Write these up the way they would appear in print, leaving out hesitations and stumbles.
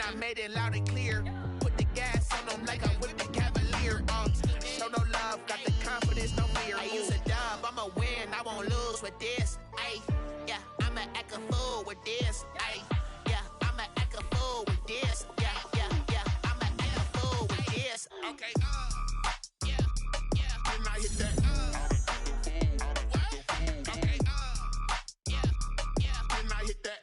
I made it loud and clear. Put the gas on them like I whipped the Cavalier. Show no love, got the confidence, no fear. I use a dub, I'ma win, I won't lose with this. Ay, yeah, I'ma act a fool with this. Ay, yeah, I'ma act a fool with this. Yeah, yeah, yeah, I'ma act a fool with this. Okay, yeah, yeah, and I hit that. Okay, yeah, yeah, and I hit that.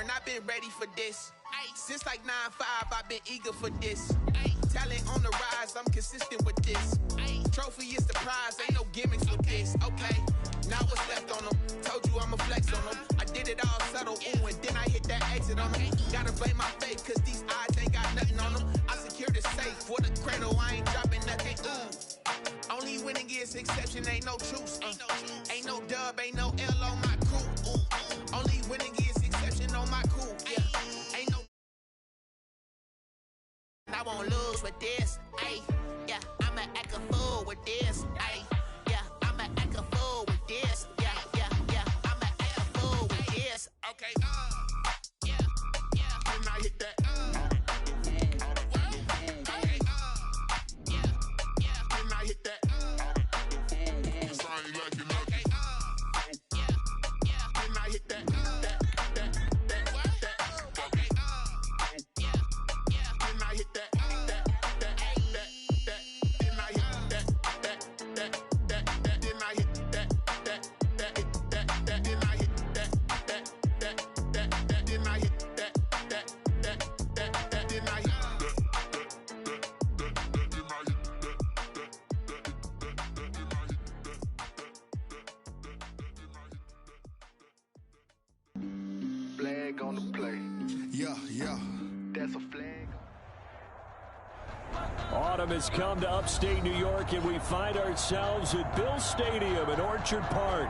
I've been ready for this. Since like 9-5, I've been eager for this. Talent on the rise, I'm consistent with this. Trophy is the prize, ain't no gimmicks with this. Okay, now what's left on them? Told you I'ma flex on them. I did it all subtle, ooh, and then I hit that exit on them. Gotta blame my faith, cause these eyes ain't got nothing on them. I secured the safe for the cradle, I ain't dropping nothing, ooh. Only winning is exception, ain't no truce. Ain't no dub, ain't no L on my crew, ooh. Only winning is exception on my cool, yeah. Ain't no I won't lose with this, ayy. Yeah, I'ma act a fool with this, ayy. Yeah, I'ma act a fool with this, yeah, yeah, yeah. I'ma act a fool with this. Okay, yeah, yeah. And I hit that. Okay, yeah, yeah. And I hit that. Sorry, like it, okay, yeah, yeah. And I hit that. Flag on the play. Yeah. That's a flag. Autumn has come to upstate New York, and we find ourselves at Bill Stadium in Orchard Park.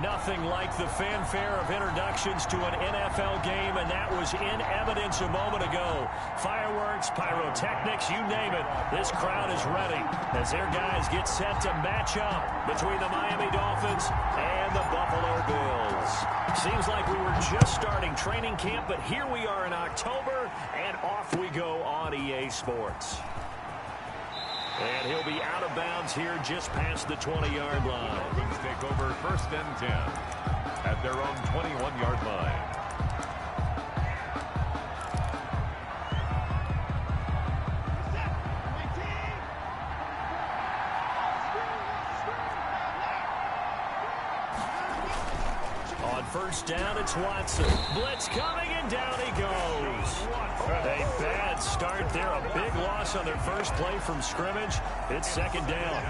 Nothing like the fanfare of introductions to an NFL game, and that was in evidence a moment ago. Fireworks, pyrotechnics, you name it. This crowd is ready as their guys get set to match up between the Miami Dolphins and the Buffalo Bills. Seems like we were just starting training camp, but here we are in October, and off we go on EA Sports. And he'll be out of bounds here just past the 20-yard line. Dolphins take over 1st and 10 at their own 21-yard line. On 1st down, it's Watson. Blitz coming, and down he goes. A bad start there. A big loss on their first play from scrimmage. It's 2nd down.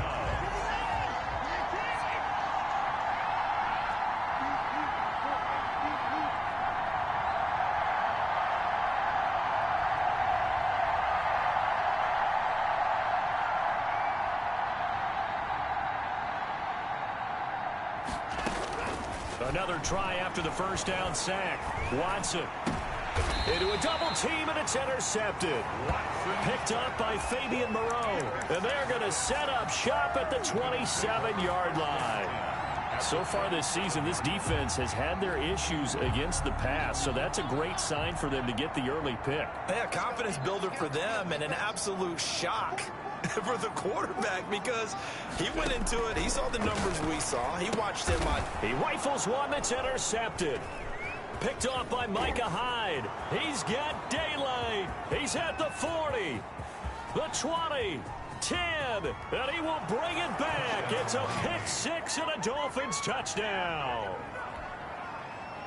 Another try after the 1st down sack. Watson into a double team, and it's intercepted. Picked up by Fabian Moreau. And they're going to set up shop at the 27-yard line. So far this season, this defense has had their issues against the pass, so that's a great sign for them to get the early pick. Yeah, confidence builder for them, and an absolute shock for the quarterback because he went into it. He saw the numbers we saw. He watched him on. He rifles one that's intercepted. Picked off by Micah Hyde. He's got daylight. He's at the 40, the 20, 10, and he will bring it back. It's a pick six and a Dolphins touchdown.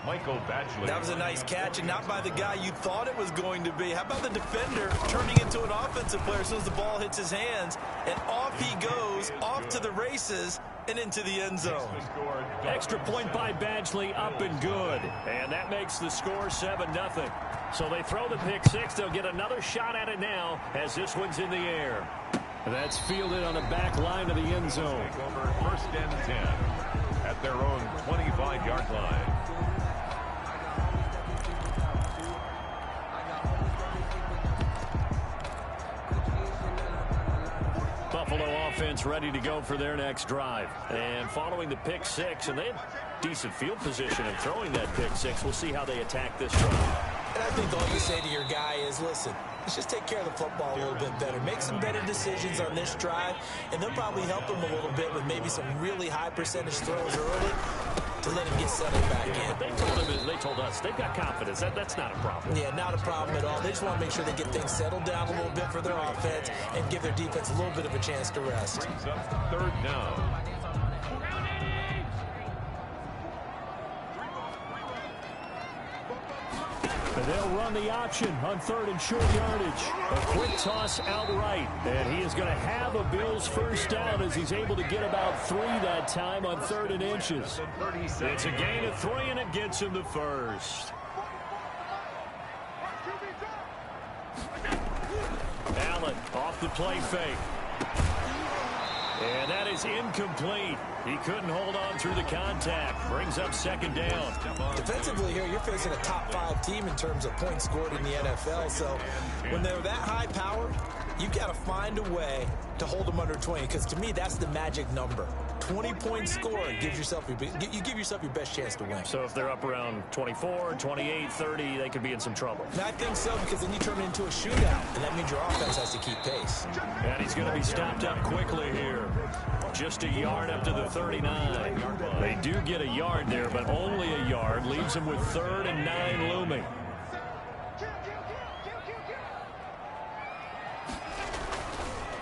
Michael Badgley. That was a nice catch, and not by the guy you thought it was going to be. How about the defender turning into an offensive player as soon as the ball hits his hands, and off he goes, off to the races, and into the end zone. Extra point by Badgley, up and good. And that makes the score 7-0. So they throw the pick six. They'll get another shot at it now as this one's in the air. That's fielded on the back line of the end zone. Take over 1st and 10 at their own 25-yard line. gets ready to go for their next drive. And following the pick six, and they had decent field position in throwing that pick six. We'll see how they attack this drive. And I think all you say to your guy is, listen, let's just take care of the football a little bit better. Make some better decisions on this drive, and they'll probably help him a little bit with maybe some really high percentage throws early to let him get settled back in. They told us they've got confidence. That's not a problem. Yeah, not a problem at all. They just want to make sure they get things settled down a little bit for their offense and give their defense a little bit of a chance to rest. Brings up third down. They'll run the option on third and short yardage. A quick toss outright. And he is going to have a Bills first down as he's able to get about 3 that time on third and inches. It's a gain of 3, and it gets him the first. Allen off the play fake. And that is incomplete. He couldn't hold on through the contact. Brings up second down. Defensively here, you're facing a top 5 team in terms of points scored in the NFL. So when they're that high powered, you've got to find a way to hold them under 20. Because to me, that's the magic number. 20-point score gives yourself you give yourself your best chance to win. So if they're up around 24, 28, 30, they could be in some trouble. And I think so, because then you turn it into a shootout, and that means your offense has to keep pace. And he's going to be stopped up quickly here. Just a yard up to the 39. They do get a yard there, but only a yard. Leaves him with 3rd and 9 looming.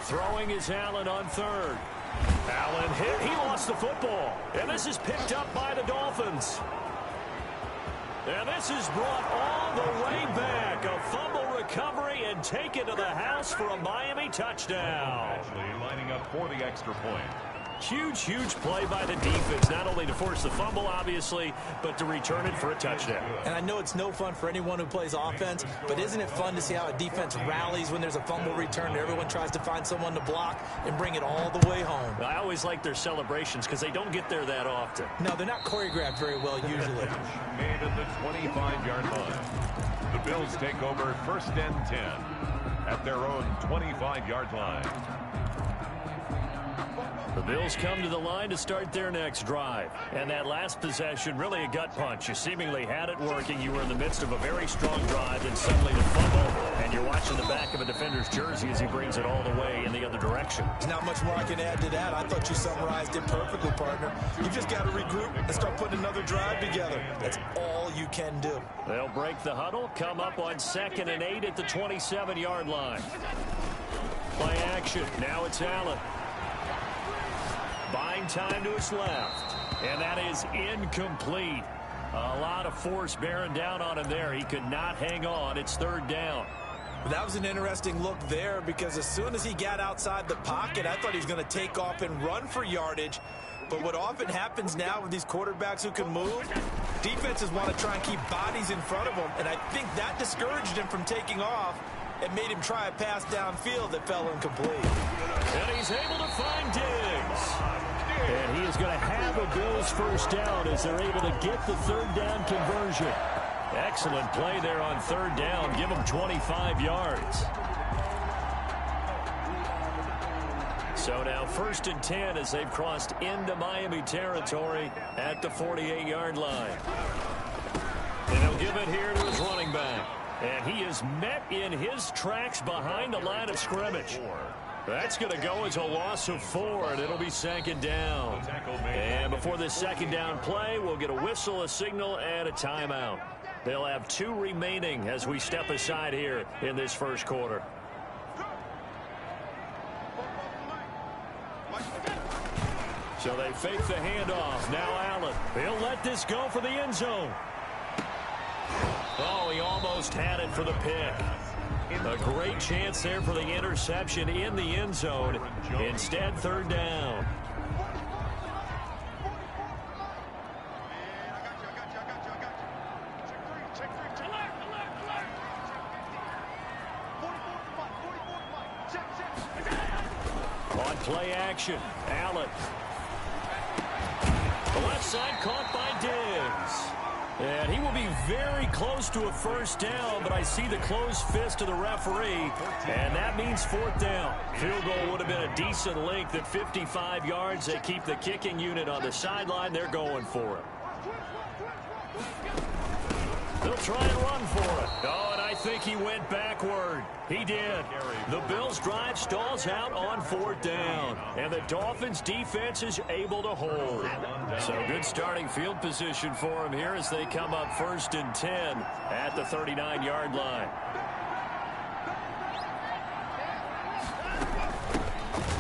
Throwing is Allen on third. Allen hit. He lost the football. And this is picked up by the Dolphins. And this is brought all the way back. A fumble recovery and taken to the house for a Miami touchdown. Actually lining up for the extra point. Huge, huge play by the defense, not only to force the fumble, obviously, but to return it for a touchdown. And I know it's no fun for anyone who plays offense, but isn't it fun to see how a defense rallies when there's a fumble return and everyone tries to find someone to block and bring it all the way home? I always like their celebrations because they don't get there that often. No, they're not choreographed very well usually. Made at the 25-yard line. The Bills take over 1st and 10 at their own 25-yard line. The Bills come to the line to start their next drive. And that last possession, really a gut punch. You seemingly had it working. You were in the midst of a very strong drive, and suddenly the fumble, and you're watching the back of a defender's jersey as he brings it all the way in the other direction. There's not much more I can add to that. I thought you summarized it perfectly, partner. You just got to regroup and start putting another drive together. That's all you can do. They'll break the huddle, come up on 2nd and 8 at the 27-yard line. Play action. Now it's Allen. Buying time to his left. And that is incomplete. A lot of force bearing down on him there. He could not hang on. It's 3rd down. That was an interesting look there, because as soon as he got outside the pocket, I thought he was going to take off and run for yardage. But what often happens now with these quarterbacks who can move, defenses want to try and keep bodies in front of them. And I think that discouraged him from taking off and made him try a pass downfield that fell incomplete. And he's able to find Diggs. And he is going to have a Bills first down as they're able to get the 3rd down conversion. Excellent play there on 3rd down. Give him 25 yards. So now 1st and 10 as they've crossed into Miami territory at the 48-yard line. And he'll give it here to his running back. And he is met in his tracks behind the line of scrimmage. That's going to go as a loss of 4, and it'll be 2nd down. And before this 2nd down play, we'll get a whistle, a signal, and a timeout. They'll have 2 remaining as we step aside here in this first quarter. So they fake the handoff. Now Allen. He'll let this go for the end zone. Oh, he almost had it for the pick. A great chance there for the interception in the end zone. Instead, 3rd down. On play action, Allen. The left side caught by Diggs. And he will be very close to a first down, but I see the closed fist of the referee, and that means fourth down. Field goal would have been a decent length at 55 yards. They keep the kicking unit on the sideline. They're going for it. They'll try and run for it. Oh, and I think he went backward. He did. The Bills' drive stalls out on fourth down, and the Dolphins' defense is able to hold. So good starting field position for them here as they come up 1st and 10 at the 39-yard line.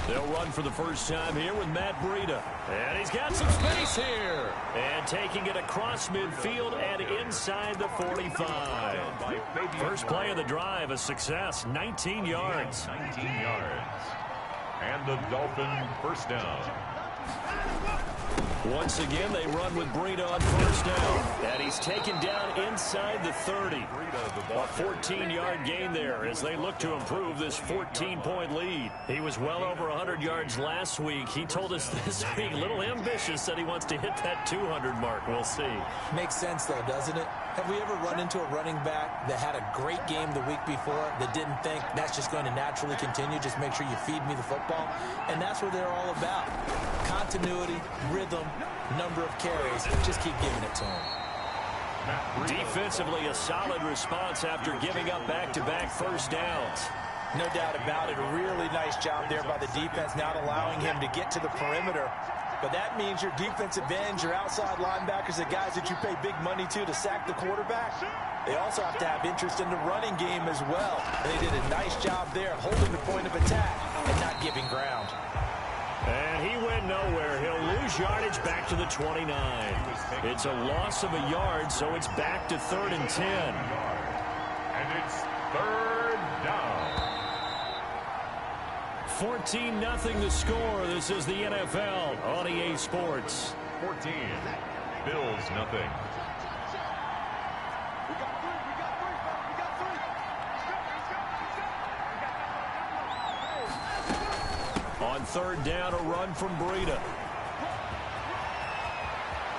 They'll run for the first time here with Matt Breida. And he's got some space here. And taking it across midfield and inside the 45. First play of the drive, a success, 19 yards. 19 yards. And the Dolphin first down. Once again, they run with Breida on first down. And he's taken down inside the 30. A 14-yard gain there as they look to improve this 14-point lead. He was well over 100 yards last week. He told us this week, a little ambitious, that he wants to hit that 200 mark. We'll see. Makes sense, though, doesn't it? Have we ever run into a running back that had a great game the week before that didn't think that's just going to naturally continue? Just make sure you feed me the football. And that's what they're all about. Continuity, rhythm, number of carries. Just keep giving it to him. Defensively, a solid response after giving up back-to-back first downs. No doubt about it. A really nice job there by the defense, not allowing him to get to the perimeter. But that means your defensive ends, your outside linebackers, the guys that you pay big money to sack the quarterback, they also have to have interest in the running game as well. And they did a nice job there, holding the point of attack and not giving ground. And he went nowhere. He'll lose yardage back to the 29. It's a loss of a yard, so it's back to 3rd and 10. And it's 3rd down. 14-0 the score. This is the NFL on EA Sports. 14. Bills nothing. On 3rd down, a run from Breida.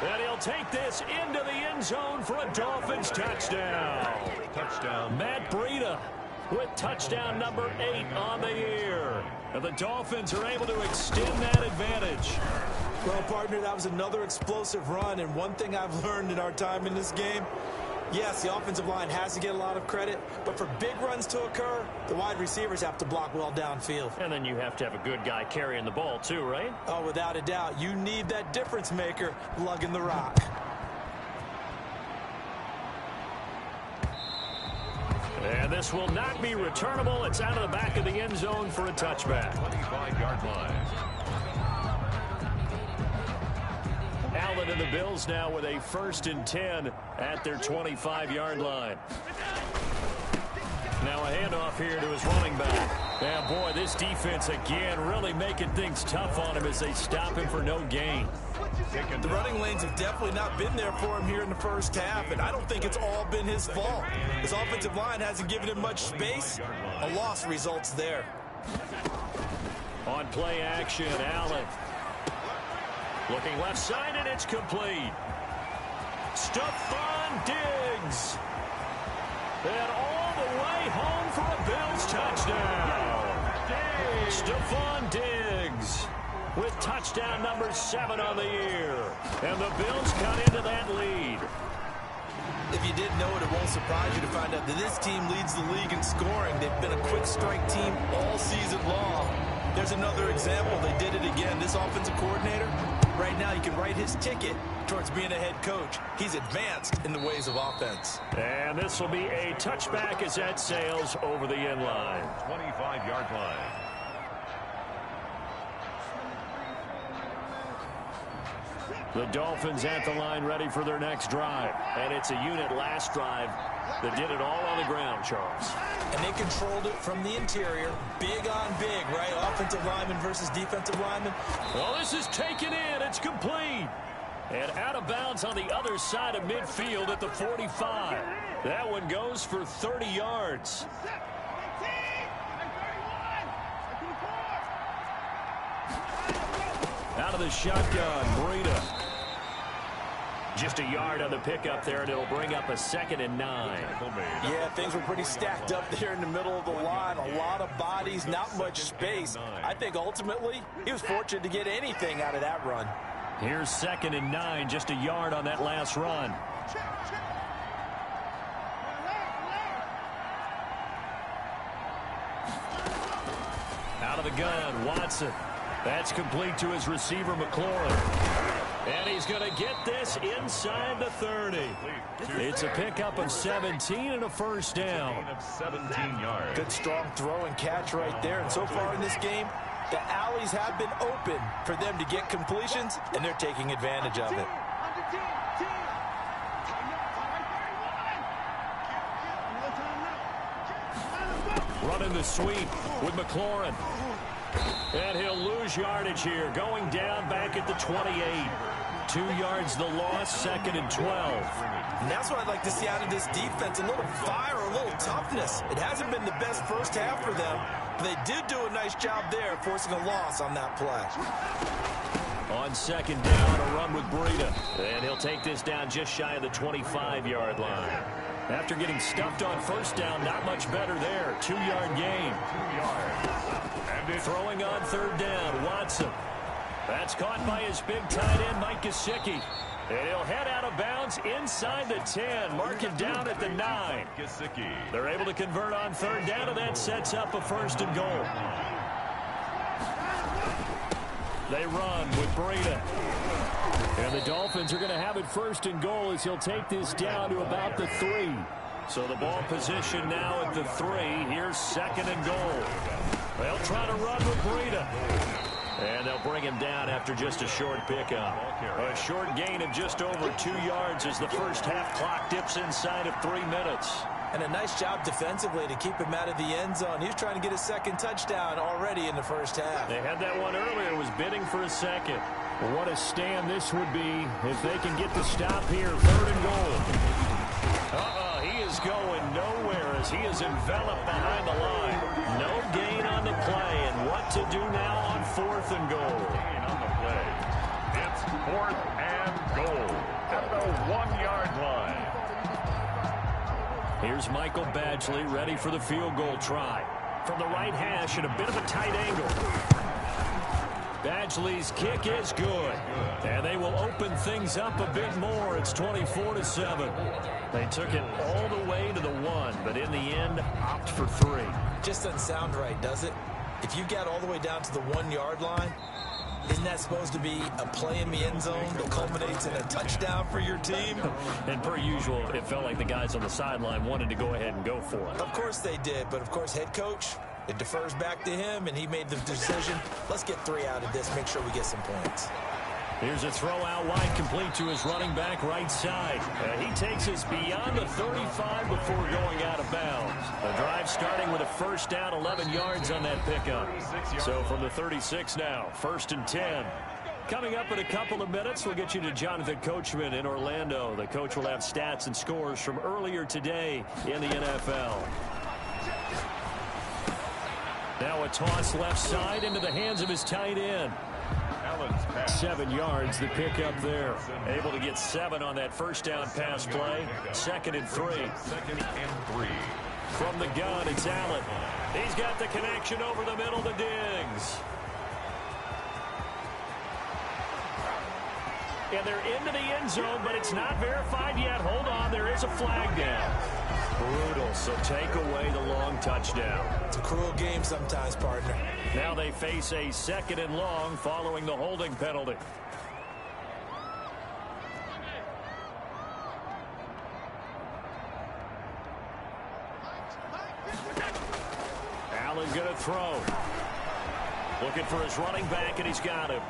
And he'll take this into the end zone for a Dolphins touchdown. Touchdown. Matt Breida with touchdown number 8 on the year. And the Dolphins are able to extend that advantage. Well, partner, that was another explosive run. And one thing I've learned in our time in this game, yes, the offensive line has to get a lot of credit, but for big runs to occur, the wide receivers have to block well downfield. And then you have to have a good guy carrying the ball too, right? Oh, without a doubt. You need that difference maker lugging the rock. And this will not be returnable. It's out of the back of the end zone for a touchback. 25-yard line. Allen and the Bills now with a 1st and 10 at their 25-yard line. Now a handoff here to his running back. And boy, this defense again really making things tough on him as they stop him for no gain. The running lanes have definitely not been there for him here in the first half, and I don't think it's all been his fault. His offensive line hasn't given him much space. A loss results there. On play action, Allen. Looking left side, and it's complete. Stephon Diggs. And all the way home for a Bills touchdown. Stephon Diggs with touchdown number 7 on the year. And the Bills cut into that lead. If you didn't know it, it won't surprise you to find out that this team leads the league in scoring. They've been a quick strike team all season long. There's another example. They did it again. This offensive coordinator, right now, you can write his ticket towards being a head coach. He's advanced in the ways of offense. And this will be a touchback as that sails over the end line. 25-yard line. The Dolphins at the line ready for their next drive. And it's a unit last drive that did it all on the ground, Charles. And they controlled it from the interior. Big on big, right? Offensive lineman versus defensive lineman. Well, this is taken in. It's complete. And out of bounds on the other side of midfield at the 45. That one goes for 30 yards. Out of the shotgun, Breida. Just a yard on the pickup there, and it'll bring up a 2nd and 9. Yeah, things were pretty stacked up there in the middle of the line. A lot of bodies, not much space. I think ultimately he was fortunate to get anything out of that run. Here's 2nd and 9, just a yard on that last run. Out of the gun, Watson. That's complete to his receiver, McLaurin. And he's going to get this inside the 30. It's a pickup of 17 and a first down. 17 yards. Good strong throw and catch right there. And so far in this game, the alleys have been open for them to get completions, and they're taking advantage of it. Running the sweep with McLaurin. And he'll lose yardage here, going down back at the 28. 2 yards the loss, 2nd and 12. And that's what I'd like to see out of this defense, a little fire, a little toughness. It hasn't been the best first half for them, but they did do a nice job there, forcing a loss on that play. On 2nd down, a run with Breida. And he'll take this down just shy of the 25-yard line. After getting stuffed on first down, not much better there. 2-yard gain. 2 yards. And throwing on 3rd down, Watson. That's caught by his big tight end, Mike Gesicki. And he'll head out of bounds inside the 10. Mark it down at the 9. They're able to convert on 3rd down, and that sets up a 1st and goal. They run with Breida. And the Dolphins are going to have it 1st and goal as he'll take this down to about the 3. So the ball position now at the 3. Here's 2nd and goal. They'll try to run with Breida. And they'll bring him down after just a short pickup. A short gain of just over 2 yards as the first half clock dips inside of 3 minutes. And a nice job defensively to keep him out of the end zone. He was trying to get a 2nd touchdown already in the first half. They had that one earlier, was bidding for a 2nd. Well, what a stand this would be if they can get the stop here. 3rd and goal. He is going nowhere as he is enveloped behind the line. No gain on the play, and what to do now on 4th and goal. Gain on the play. It's 4th and goal at the 1-yard line. Here's Michael Badgley ready for the field goal try. From the right hash at a bit of a tight angle. Badgley's kick is good. And they will open things up a bit more. It's 24-7. They took it all the way to the 1, but in the end, opt for 3. Just doesn't sound right, does it? If you get all the way down to the 1-yard line, isn't that supposed to be a play in the end zone that culminates in a touchdown for your team? And per usual, it felt like the guys on the sideline wanted to go ahead and go for it. Of course they did, but of course head coach, it defers back to him, and he made the decision. Let's get 3 out of this, make sure we get some points. Here's a throw out wide, complete to his running back right side. He takes us beyond the 35 before going out of bounds. The drive starting with a first down, 11 yards on that pickup. So from the 36 now, 1st and 10. Coming up in a couple of minutes, we'll get you to Jonathan Coachman in Orlando. The coach will have stats and scores from earlier today in the NFL. Now a toss left side into the hands of his tight end. 7 yards, the pickup there. Able to get 7 on that first down pass play. 2nd and 3. 2nd and 3. From the gun, it's Allen. He's got the connection over the middle to Diggs. And they're into the end zone, but it's not verified yet. Hold on, there is a flag down. Brutal, so take away the long touchdown. It's a cruel game sometimes, partner. Now they face a 2nd and long following the holding penalty. Allen going to throw. Looking for his running back, and he's got him.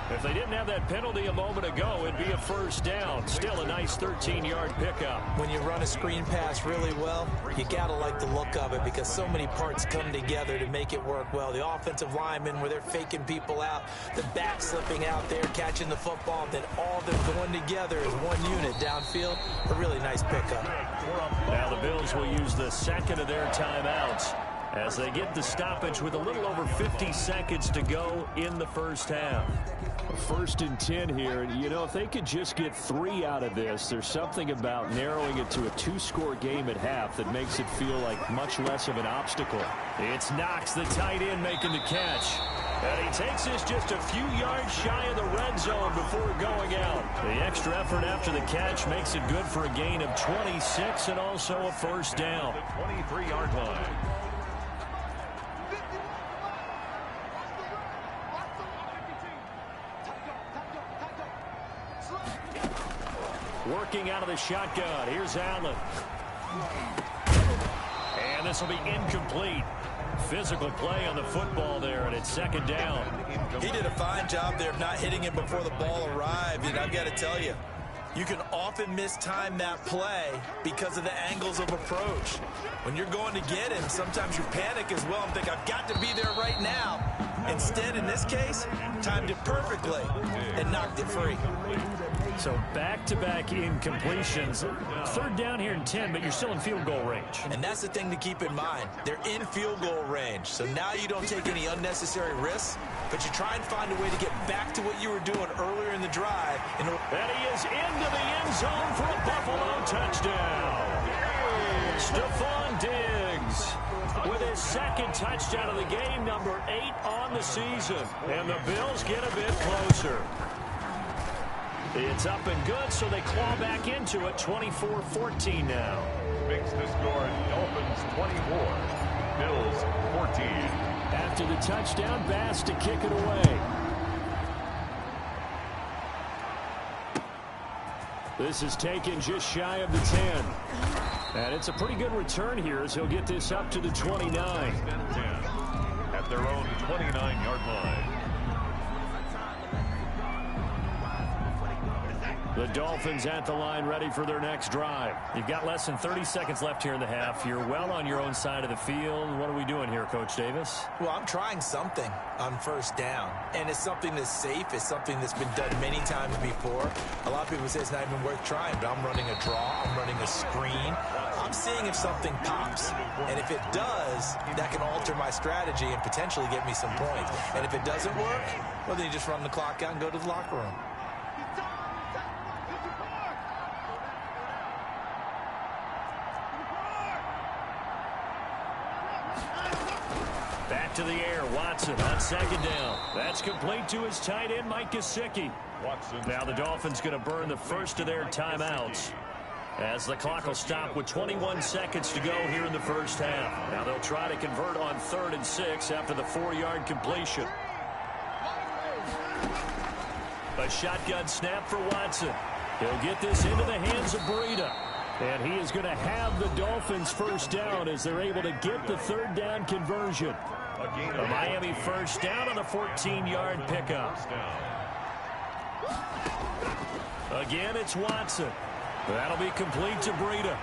If they didn't have that penalty a moment ago, it'd be a first down. Still a nice 13-yard pickup. When you run a screen pass really well, you got to like the look of it because so many parts come together to make it work well. The offensive linemen, where they're faking people out, the back slipping out there, catching the football, then all of them going together as one unit downfield. A really nice pickup. Now the Bills will use the 2nd of their timeouts. as they get the stoppage with a little over 50 seconds to go in the first half. 1st and 10 here. You know, if they could just get 3 out of this, there's something about narrowing it to a 2-score game at half that makes it feel like much less of an obstacle. It's Knox, the tight end, making the catch. And he takes this just a few yards shy of the red zone before going out. The extra effort after the catch makes it good for a gain of 26 and also a first down. The 23-yard line. Working out of the shotgun. Here's Allen. And this will be incomplete. Physical play on the football there, and it's 2nd down. He did a fine job there of not hitting him before the ball arrived, and I've got to tell you, you can often mistime that play because of the angles of approach. When you're going to get him, sometimes you panic as well and think, I've got to be there right now. Instead, in this case, timed it perfectly and knocked it free. So back-to-back incompletions. 3rd down here in 10, but you're still in field goal range. And that's the thing to keep in mind. They're in field goal range. So now you don't take any unnecessary risks, but you try and find a way to get back to what you were doing earlier in the drive. And he is into the end zone for a Buffalo touchdown. Stephon Diggs with his 2nd touchdown of the game, number 8 on the season. And the Bills get a bit closer. It's up and good, so they claw back into it, 24-14 now. Makes the score Dolphins 24, Bills 14. After the touchdown, Bass to kick it away. This is taken just shy of the 10. And it's a pretty good return here as he'll get this up to the 29. 10 at their own 29-yard line. The Dolphins at the line ready for their next drive. You've got less than 30 seconds left here in the half. You're well on your own side of the field. What are we doing here, Coach Davis? Well, I'm trying something on 1st down. And it's something that's safe. It's something that's been done many times before. A lot of people say it's not even worth trying, but I'm running a draw. I'm running a screen. I'm seeing if something pops. And if it does, that can alter my strategy and potentially get me some points. And if it doesn't work, well, then you just run the clock out and go to the locker room. Back to the air, Watson on 2nd down. That's complete to his tight end, Mike Gesicki. Now the Dolphins going to burn the first of their timeouts as the clock will stop with 21 seconds to go here in the first half. Now they'll try to convert on 3rd and 6 after the 4-yard completion. A shotgun snap for Watson. He'll get this into the hands of Breida. And he is going to have the Dolphins first down as they're able to get the 3rd down conversion. A Miami first down on a 14-yard pickup. Again, it's Watson. That'll be complete to Breida.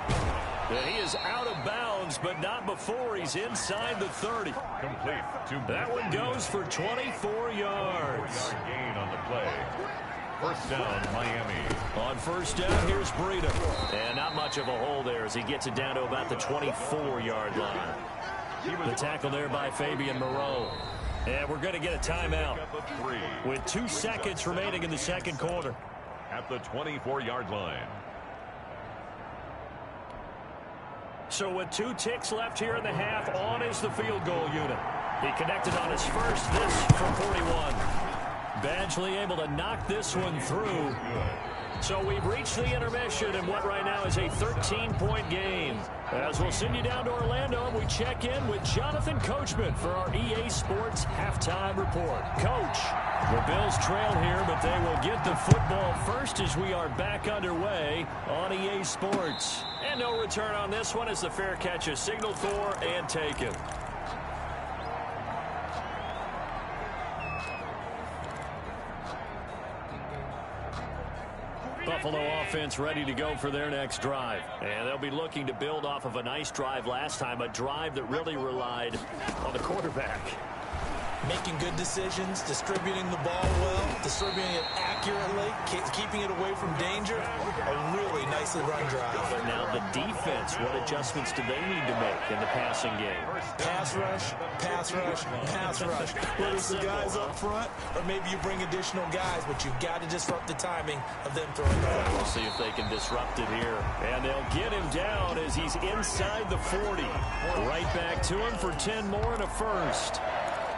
And he is out of bounds, but not before he's inside the 30. Complete to that one goes for 24 yards. Gain on the play. First down, Miami. On 1st down, here's Breida. And not much of a hole there as he gets it down to about the 24-yard line. The tackle there by Fabian Moreau. And we're going to get a timeout with 2 seconds remaining in the 2nd quarter. At the 24-yard line. So with 2 ticks left here in the half, on is the field goal unit. He connected on his first, this from 41. Badgley able to knock this one through. So we've reached the intermission in what right now is a 13-point game. As we'll send you down to Orlando, we check in with Jonathan Coachman for our EA Sports Halftime Report. Coach, the Bills trail here, but they will get the football first as we are back underway on EA Sports. And no return on this one as the fair catch is signaled for and taken. Buffalo offense ready to go for their next drive. And they'll be looking to build off of a nice drive last time, a drive that really relied on the quarterback. Making good decisions, distributing the ball well, distributing it accurately, keeping it away from danger. A really nicely run drive. But now the defense, what adjustments do they need to make in the passing game? Pass rush, pass rush, pass rush. Whether it's the guys up front or maybe you bring additional guys, but you've got to disrupt the timing of them throwing the ball. We'll see if they can disrupt it here. And they'll get him down as he's inside the 40. Right back to him for 10 more and a first.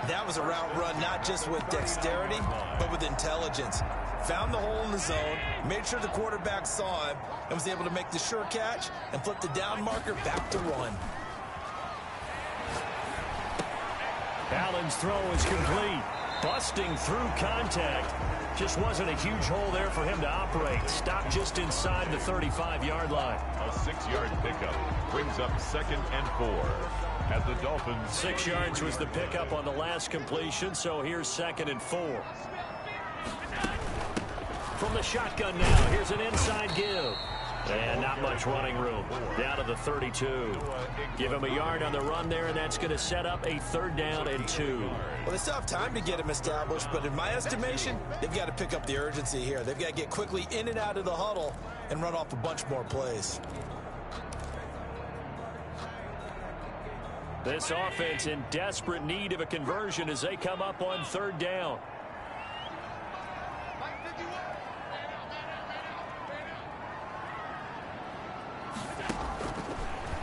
That was a route run, not just with dexterity, but with intelligence. Found the hole in the zone, made sure the quarterback saw him, and was able to make the sure catch and flip the down marker back to 1. Allen's throw is complete. Busting through contact. Just wasn't a huge hole there for him to operate. Stopped just inside the 35-yard line. A 6-yard pickup brings up 2nd and 4. As the Dolphins. 6 yards was the pickup on the last completion, so here's 2nd and 4. From the shotgun now, here's an inside give. And not much running room. Down to the 32. Give him a yard on the run there, and that's going to set up a 3rd down and 2. Well, they still have time to get him established, but in my estimation, they've got to pick up the urgency here. They've got to get quickly in and out of the huddle and run off a bunch more plays. This offense in desperate need of a conversion as they come up on 3rd down.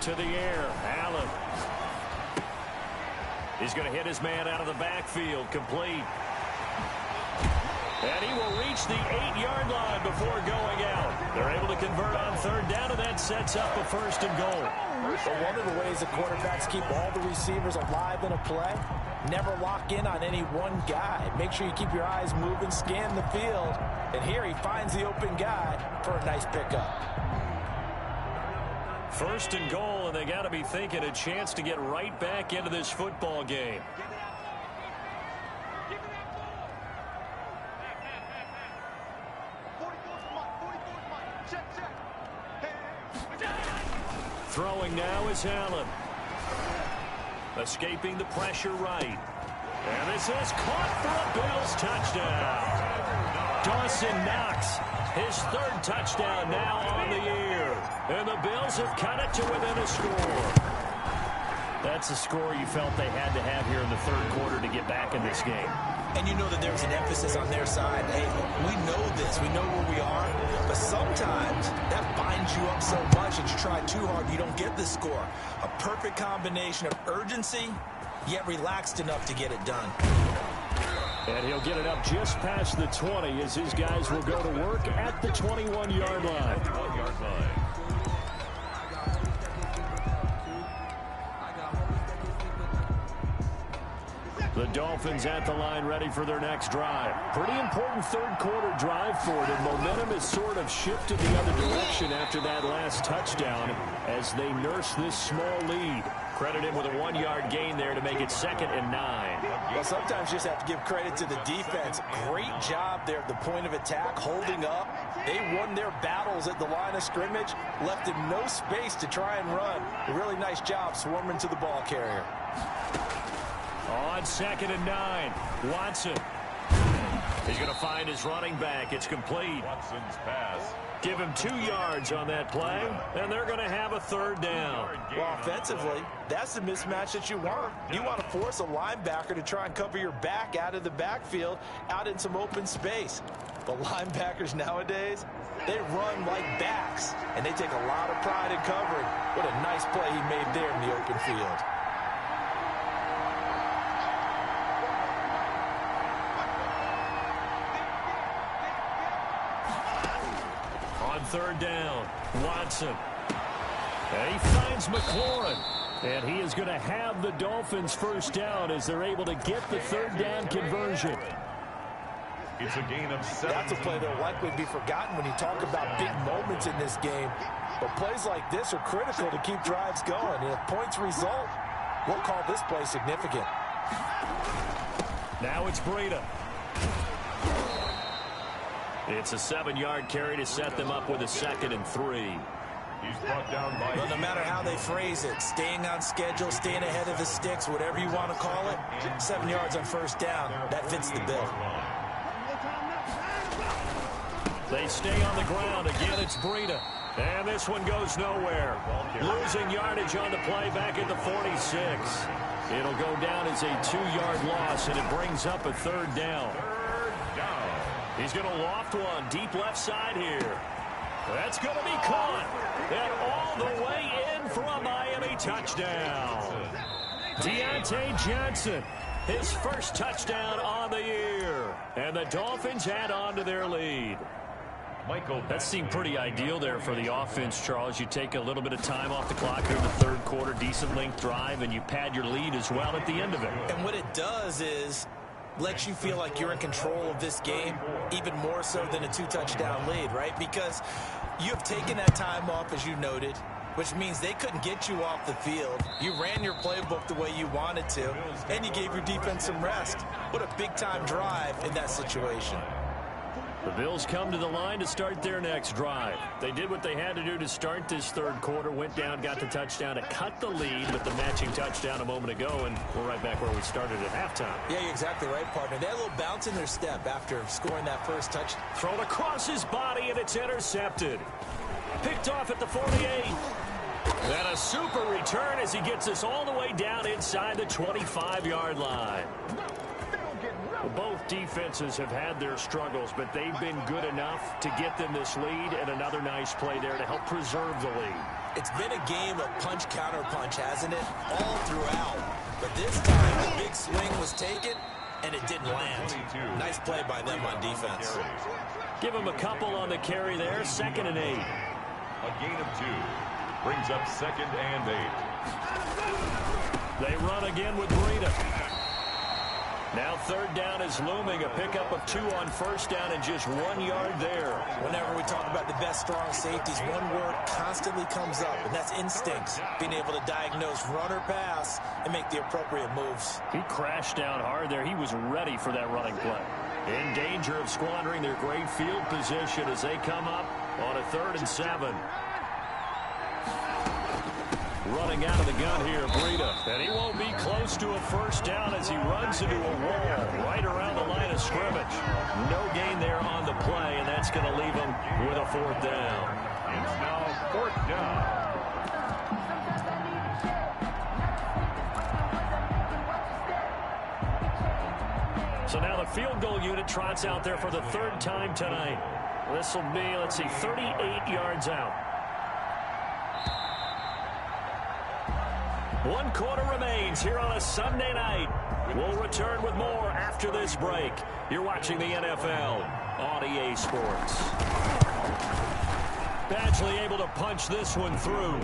To the air, Allen. He's going to hit his man out of the backfield, complete. And he will reach the 8-yard line before going out. They're able to convert on 3rd down, and that sets up a 1st and goal. But one of the ways the quarterbacks keep all the receivers alive in a play, never lock in on any one guy. Make sure you keep your eyes moving, scan the field. And here he finds the open guy for a nice pickup. 1st and goal, and they got to be thinking a chance to get right back into this football game. Throwing now is Allen. Escaping the pressure right. And this is caught for a Bills touchdown. Dawson Knox, his 3rd touchdown now on the year. And the Bills have cut it to within a score. That's a score you felt they had to have here in the 3rd quarter to get back in this game. And you know that there's an emphasis on their side. Hey, we know this. We know where we are. But sometimes that binds you up so much that you try too hard, you don't get the score. A perfect combination of urgency, yet relaxed enough to get it done. And he'll get it up just past the 20 as his guys will go to work at the 21-yard line. The Dolphins at the line ready for their next drive. Pretty important 3rd quarter drive for it, and momentum has sort of shifted the other direction after that last touchdown as they nurse this small lead. Credit him with a 1-yard gain there to make it 2nd and 9. Well, sometimes you just have to give credit to the defense. Great job there at the point of attack, holding up. They won their battles at the line of scrimmage, left him no space to try and run. A really nice job swarming to the ball carrier. On 2nd and 9, Watson. He's going to find his running back. It's complete. Watson's pass. Give him 2 yards on that play, and they're going to have a 3rd down. Well, offensively, that's the mismatch that you want. You want to force a linebacker to try and cover your back out of the backfield, out in some open space. But linebackers nowadays, they run like backs, and they take a lot of pride in covering. What a nice play he made there in the open field. On 3rd down, Watson. And he finds McLaurin. And he is going to have the Dolphins 1st down as they're able to get the 3rd down conversion. It's a gain of 7. That's a play that will likely be forgotten when you talk about big moments in this game. But plays like this are critical to keep drives going. And if points result, we'll call this play significant. Now it's Breida. It's a 7-yard carry to set them up with a 2nd and 3. He's brought down by... Well, no matter how they phrase it, staying on schedule, staying ahead of the sticks, whatever you want to call it, 7 yards on first down, that fits the bill. They stay on the ground. Again, it's Breida. And this one goes nowhere. Losing yardage on the play back at the 46. It'll go down as a 2-yard loss, and it brings up a third down. He's going to loft one deep left side here. That's going to be caught. And all the way in for a Miami touchdown. Deontay Johnson, his first touchdown on the year. And the Dolphins add on to their lead. That seemed pretty ideal there for the offense, Charles. You take a little bit of time off the clock here in the third quarter, decent length drive, and you pad your lead as well at the end of it. And what it does is lets you feel like you're in control of this game, even more so than a 2-touchdown lead, right? Because you have taken that time off, as you noted, which means they couldn't get you off the field. You ran your playbook the way you wanted to, and you gave your defense some rest. What a big-time drive in that situation. The Bills come to the line to start their next drive. They did what they had to do to start this third quarter, went down, got the touchdown to cut the lead with the matching touchdown a moment ago, and we're right back where we started at halftime. Yeah, you're exactly right, partner. They had a little bounce in their step after scoring that first touchdown. Thrown across his body, and it's intercepted. Picked off at the 48. And a super return as he gets us all the way down inside the 25-yard line. Both defenses have had their struggles, but they've been good enough to get them this lead, and another nice play there to help preserve the lead. It's been a game of punch-counter-punch, hasn't it? All throughout. But this time, the big swing was taken, and it didn't land. Nice play by them on defense. Give them a couple on the carry there, 2nd and 8. A gain of 2 brings up 2nd and 8. They run again with Breida. Now third down is looming, a pickup of 2 on first down and just 1 yard there. Whenever we talk about the best strong safeties, one word constantly comes up, and that's instincts. Being able to diagnose run or pass and make the appropriate moves. He crashed down hard there. He was ready for that running play. In danger of squandering their great field position as they come up on a 3rd and 7. Running out of the gun here, Breida. And he won't be close to a first down as he runs into a wall right around the line of scrimmage. No gain there on the play, and that's going to leave him with a 4th down. It's now 4th down. So now the field goal unit trots out there for the 3rd time tonight. This will be, let's see, 38 yards out. 1 quarter remains here on a Sunday night. We'll return with more after this break. You're watching the NFL on EA Sports. Badgley able to punch this one through.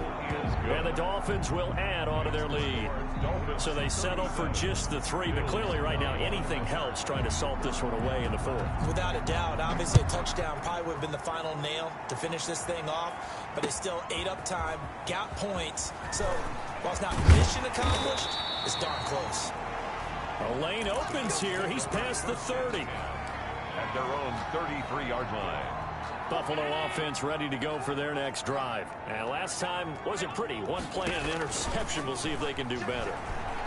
And the Dolphins will add on to their lead. So they settle for just the 3. But clearly right now anything helps trying to salt this one away in the 4th. Without a doubt. Obviously a touchdown probably would have been the final nail to finish this thing off. But they still ate up time, got points. So while it's not mission accomplished, it's darn close. A lane opens here. He's past the 30. At their own 33-yard line. Buffalo offense ready to go for their next drive. And last time wasn't pretty. 1 play and an interception. We'll see if they can do better.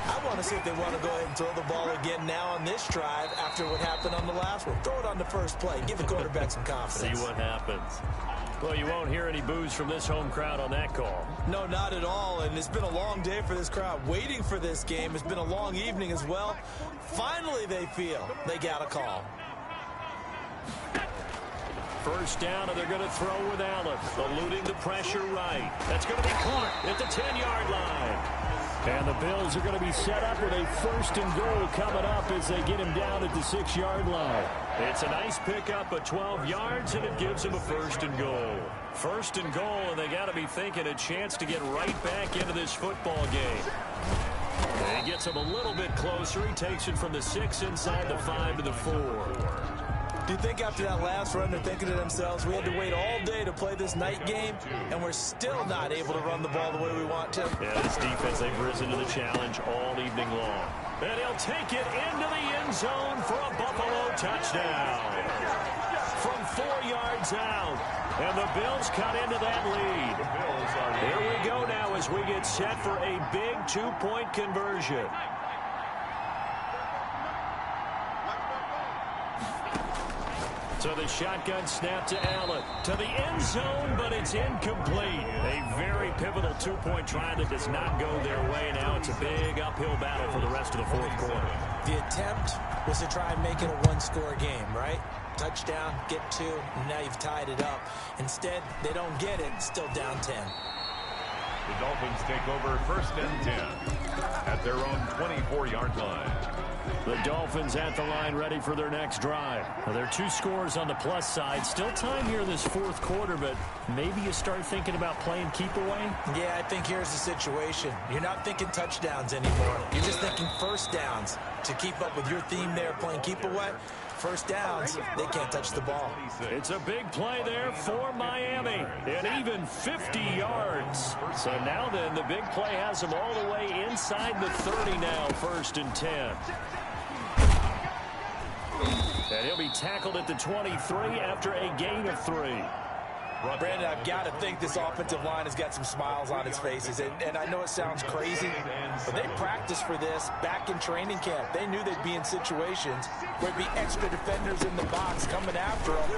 I want to see if they want to go ahead and throw the ball again now on this drive after what happened on the last one. Throw it on the first play. Give the quarterback some confidence. See what happens. Well, you won't hear any boos from this home crowd on that call. No, not at all. And it's been a long day for this crowd waiting for this game. It's been a long evening as well. Finally, they feel they got a call. First down, and they're going to throw with Allen, eluding the pressure right. That's going to be caught at the 10-yard line. And the Bills are going to be set up with a 1st and goal coming up as they get him down at the 6-yard line. It's a nice pickup of 12 yards, and it gives him a 1st and goal. 1st and goal, and they got to be thinking a chance to get right back into this football game. And he gets him a little bit closer. He takes it from the 6 inside the 5 to the 4. Do you think after that last run they're thinking to themselves, we had to wait all day to play this night game, and we're still not able to run the ball the way we want to? Yeah, this defense, they've risen to the challenge all evening long. And he'll take it into the end zone for a Buffalo touchdown. From 4 yards one's out. And the Bills cut into that lead. Here we go now as we get set for a big two-point conversion. So the shotgun snap to Allen. To the end zone, but it's incomplete. A very pivotal two-point try that does not go their way. Now it's a big uphill battle for the rest of the fourth quarter. The attempt was to try and make it a one-score game, right? Touchdown, get two, and now you've tied it up. Instead, they don't get it, still down 10. The Dolphins take over 1st and 10 at their own 24-yard line. The Dolphins at the line ready for their next drive. Now, there are 2 scores on the plus side. Still time here in this fourth quarter, but maybe you start thinking about playing keep away? Yeah, I think here's the situation. You're not thinking touchdowns anymore. You're just thinking first downs. To keep up with your theme there, playing keep away, first downs, they can't touch the ball. It's a big play there for Miami. And even 50 yards. So now then, the big play has them all the way inside the 30 now, 1st and 10. And he'll be tackled at the 23 after a gain of 3. Brandon, I've got to think this offensive line has got some smiles on its faces. And I know it sounds crazy, but they practiced for this back in training camp. They knew they'd be in situations where there'd be extra defenders in the box coming after them,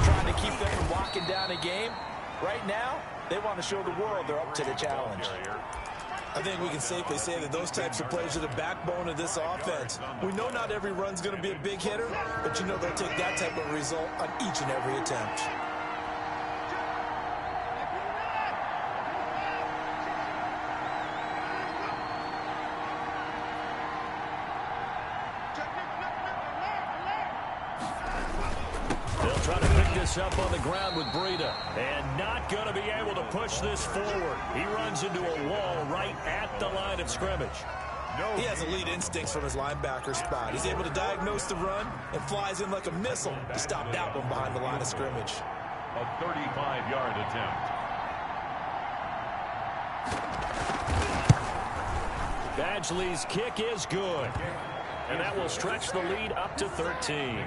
trying to keep them from locking down a game. Right now, they want to show the world they're up to the challenge. I think we can safely say that those types of plays are the backbone of this offense. We know not every run's going to be a big hitter, but you know they'll take that type of result on each and every attempt. Up on the ground with Breida, and not going to be able to push this forward. He runs into a wall right at the line of scrimmage. He has elite instincts from his linebacker spot. He's able to diagnose the run and flies in like a missile to stop that one behind the line of scrimmage. A 35-yard attempt. Badgley's kick is good. And that will stretch the lead up to 13.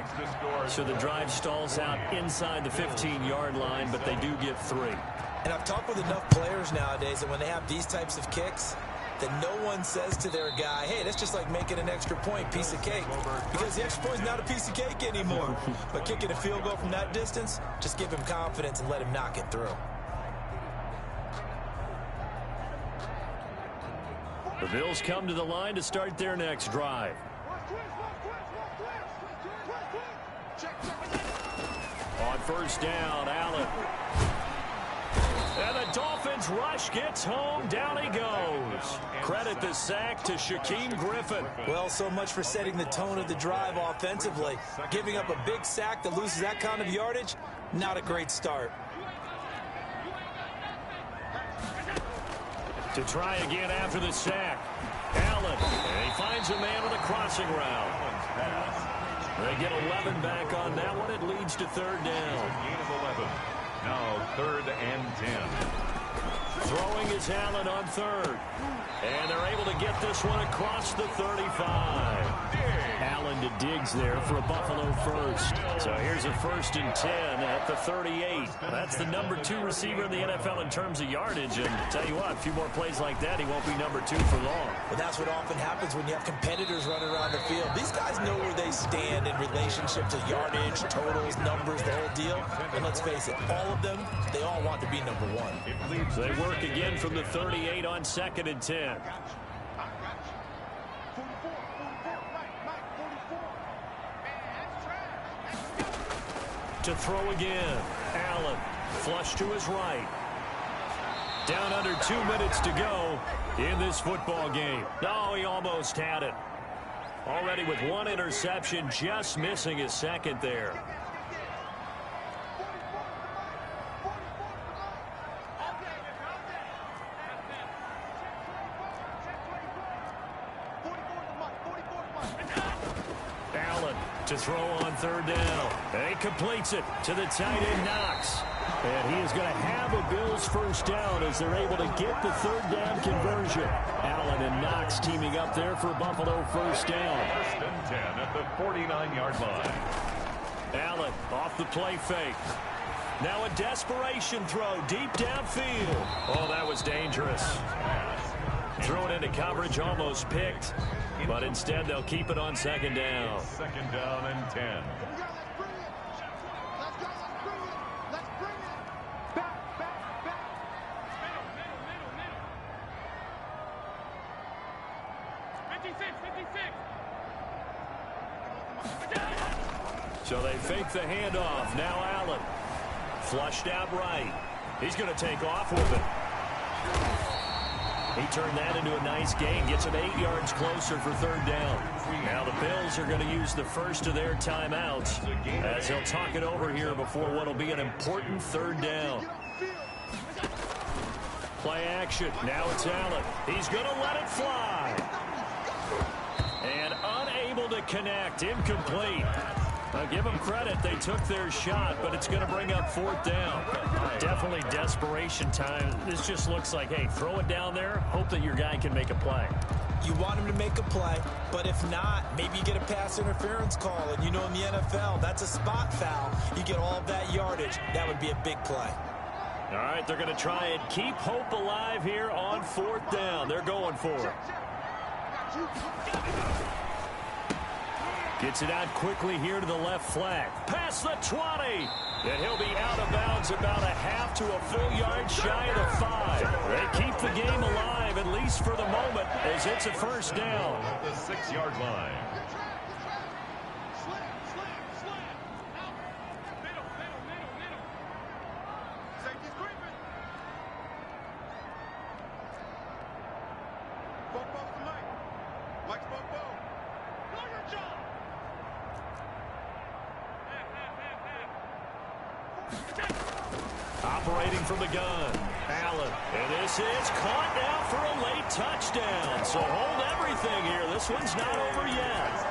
So the drive stalls out inside the 15-yard line, but they do get 3. And I've talked with enough players nowadays that when they have these types of kicks, that no one says to their guy, hey, that's just like making an extra point, piece of cake. Because the extra point is not a piece of cake anymore. But kicking a field goal from that distance, just give him confidence and let him knock it through. The Bills come to the line to start their next drive. On 1st down, Allen. And the Dolphins rush gets home. Down he goes. Credit the sack to Shaquem Griffin. Well, so much for setting the tone of the drive offensively. Giving up a big sack that loses that kind of yardage, not a great start. To try again after the sack. Allen. And he finds a man on the crossing route. They get 11 back on that one. It leads to 3rd down. Gain of 11. Now 3rd and 10. Throwing is Allen on 3rd. And they're able to get this one across the 35. Allen to Diggs there for a Buffalo 1st. So here's a 1st and 10 at the 38. That's the number 2 receiver in the NFL in terms of yardage. And tell you what, a few more plays like that, he won't be number 2 for long. But that's what often happens when you have competitors running around the field. These guys know where they stand in relationship to yardage, totals, numbers, the whole deal. And let's face it, all of them, they all want to be number 1. So they work again from the 38 on 2nd and 10. To throw again. Allen, flush to his right. Down under 2 minutes to go in this football game. No, he almost had it. Already with 1 interception, just missing his 2nd there. To throw on 3rd down. And he completes it to the tight end, Knox. And he is going to have a Bills 1st down as they're able to get the 3rd down conversion. Allen and Knox teaming up there for Buffalo 1st down. 1st and 10 at the 49-yard line. Allen off the play fake. Now a desperation throw deep downfield. Oh, that was dangerous. Thrown into coverage, almost picked. But instead, they'll keep it on second down. Second down and 10. So they fake the handoff. Now Allen. Flushed out right. He's going to take off with it. He turned that into a nice gain. Gets him 8 yards closer for third down. Now the Bills are going to use the first of their timeouts as they'll talk it over here before what will be an important third down. Play action. Now it's Allen. He's going to let it fly. And unable to connect. Incomplete. Give them credit. They took their shot, but it's going to bring up fourth down. Definitely desperation time. This just looks like, hey, throw it down there. Hope that your guy can make a play. You want him to make a play, but if not, maybe you get a pass interference call. And you know in the NFL, that's a spot foul. You get all of that yardage. That would be a big play. All right, they're going to try and keep hope alive here on fourth down. They're going for it. Gets it out quickly here to the left flank. Past the 20. And he'll be out of bounds about a half to a full yard shy of the 5. They keep the game alive, at least for the moment, as it's a first down. At the 6-yard line. Operating from the gun, Allen. And this is caught now for a late touchdown. So hold everything here. This one's not over yet.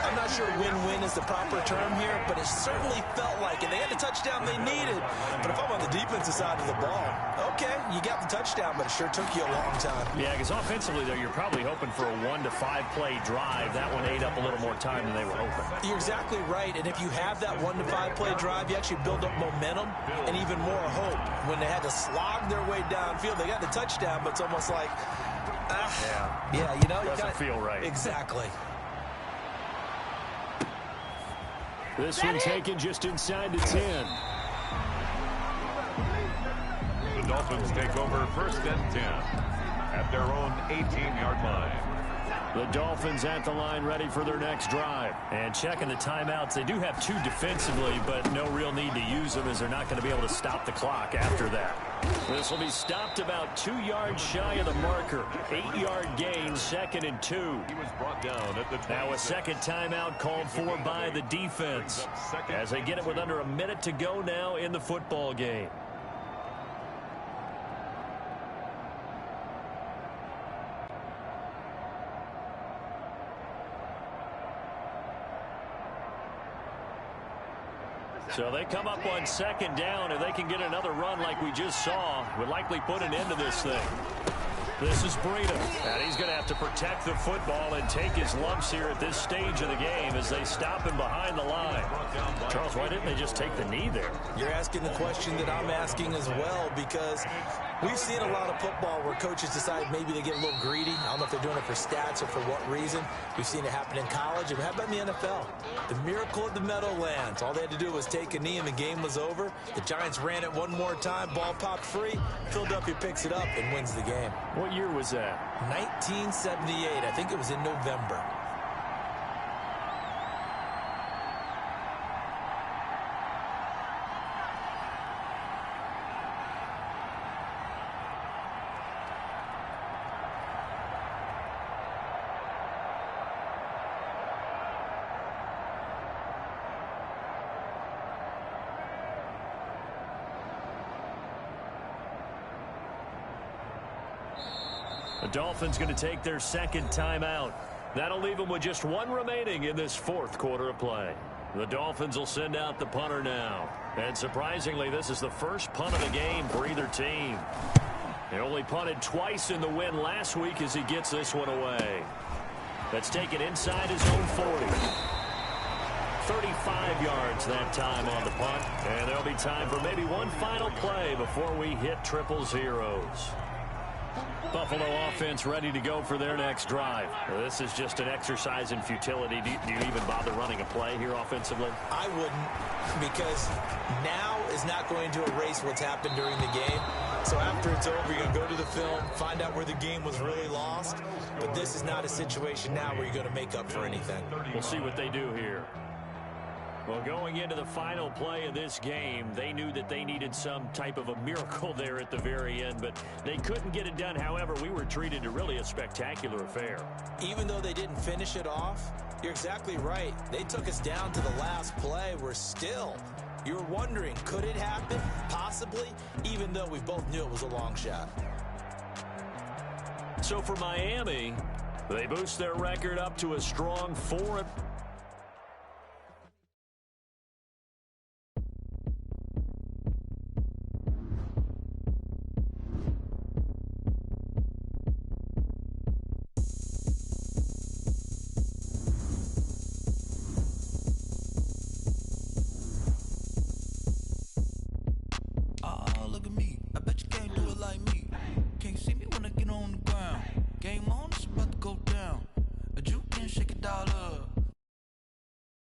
I'm not sure win-win is the proper term here, but it certainly felt like it. They had the touchdown they needed. But if I'm on the defensive side of the ball, okay, you got the touchdown, but it sure took you a long time. Yeah, because offensively, though, you're probably hoping for a 1 to 5 play drive. That one ate up a little more time than they were hoping. You're exactly right, and if you have that 1 to 5 play drive, you actually build up momentum and even more hope. When they had to slog their way downfield, they got the touchdown, but it's almost like, yeah, you know, doesn't feel right. Exactly. This one taken just inside the 10. The Dolphins take over first and 10 at their own 18-yard line. The Dolphins at the line ready for their next drive. And checking the timeouts. They do have 2 defensively, but no real need to use them as they're not going to be able to stop the clock after that. This will be stopped about 2 yards shy of the marker. 8-yard gain, 2nd and 2. He was brought down at the 26. Now a second timeout called for by the defense as they get it with under a minute to go now in the football game. So they come up on second down. If they can get another run like we just saw, would likely put an end to this thing. This is Breida, and he's going to have to protect the football and take his lumps here at this stage of the game as they stop him behind the line. Charles, why didn't they just take the knee there? You're asking the question that I'm asking as well, because we've seen a lot of football where coaches decide maybe they get a little greedy. I don't know if they're doing it for stats or for what reason. We've seen it happen in college. And how about in the NFL? The miracle of the Meadowlands. All they had to do was take a knee and the game was over. The Giants ran it one more time. Ball popped free. Philadelphia picks it up and wins the game. What year was that? 1978. I think it was in November. The Dolphins going to take their second timeout. That'll leave them with just 1 remaining in this 4th quarter of play. The Dolphins will send out the punter now. And surprisingly, this is the first punt of the game for either team. He only punted twice in the win last week as he gets this one away. That's taken inside his own 40. 35 yards that time on the punt. And there'll be time for maybe one final play before we hit triple zeros. Buffalo offense ready to go for their next drive. This is just an exercise in futility. Do you even bother running a play here offensively? I wouldn't, because now is not going to erase what's happened during the game. So after it's over, you're going to go to the film, find out where the game was really lost. But this is not a situation now where you're going to make up for anything. We'll see what they do here. Well, going into the final play of this game, they knew that they needed some type of a miracle there at the very end, but they couldn't get it done. However, we were treated to really a spectacular affair. Even though they didn't finish it off, you're exactly right. They took us down to the last play. We're still, you're wondering, could it happen? Possibly, even though we both knew it was a long shot. So for Miami, they boost their record up to a strong 4